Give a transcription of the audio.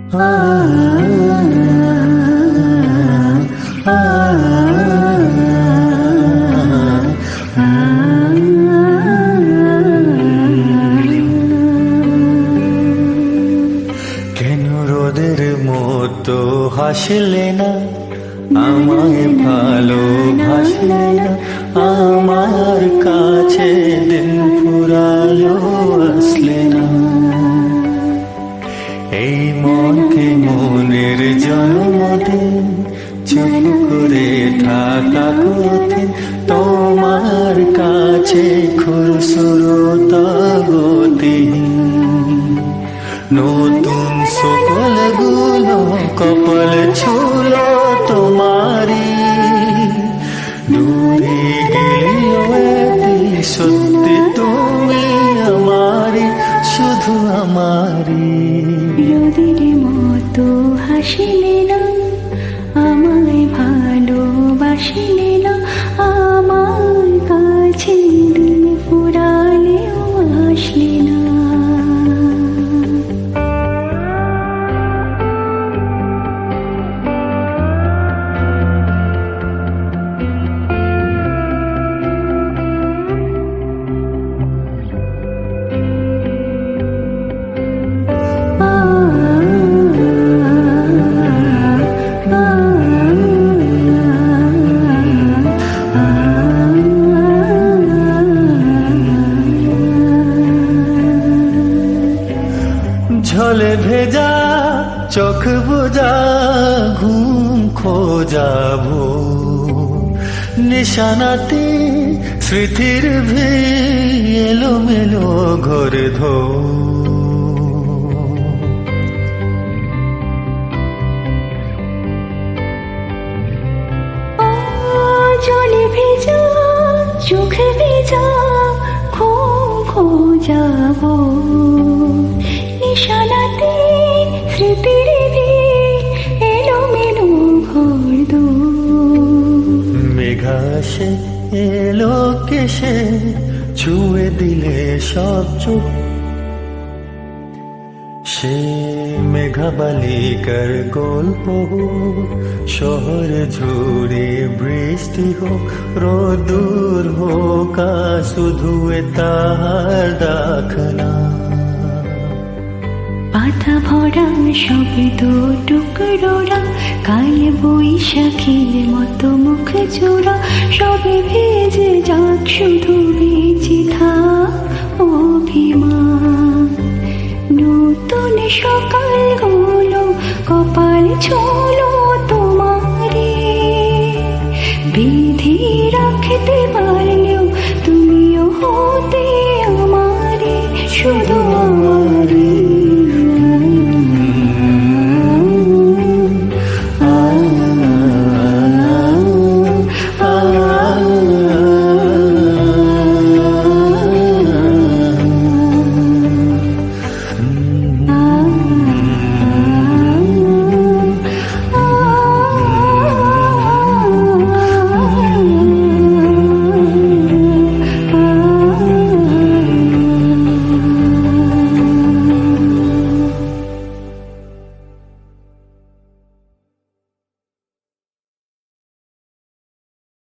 কেন রোদের মতো হাসলে না, আমায় ভালোবাসলে না, আমার কাছে দিন ফুরালো আসলে না। এই মনকে মনের জন্মদিন, চুপ করে থাকা কঠিন, তোমার কাছে খুরসুরতা গতিহীন। নতুন সকলগুলো কপাল ছুলো তোমারি, দূরে গেলেও সত্যি তুমি আমারি, শুধু আমারি। রোদের মতো হাসিলে না, আমায় ভালোবাসিলে না, আমার কাছে দিন ফুরালেও আসলে না। ঝলে ভেজা চোখ বোঝা ঘুম খোঁজাবো, নিশানাতে স্মৃতির এলো মেলো ঘর ধো। জলে ভেজা চোখ ভেজা ঘুম খোঁজাবো, নিশানাতে স্মৃতির এলো মেলো ঘর দো। মেঘাসে এলো কেসে ছুঁয়ে দিলে সব চোখ, সে মেঘাবালিকার গল্প হোক, শহর জুড়ে বৃষ্টি হোক, রোদুর হোক, শুধু তাহার ডাকনা। পাতা ভরা শব্দ টুকরোরা, কাল বৈশাখীর মতো মুখ জোড়া, সবে ভেজে যাক শুধু বেঁচে থাক অভিমান। নতুন সকালগুলো কপাল ছোলো তোমারে, বিধি রাখতে পারলেও তুমিও হতে আমারে, শুধু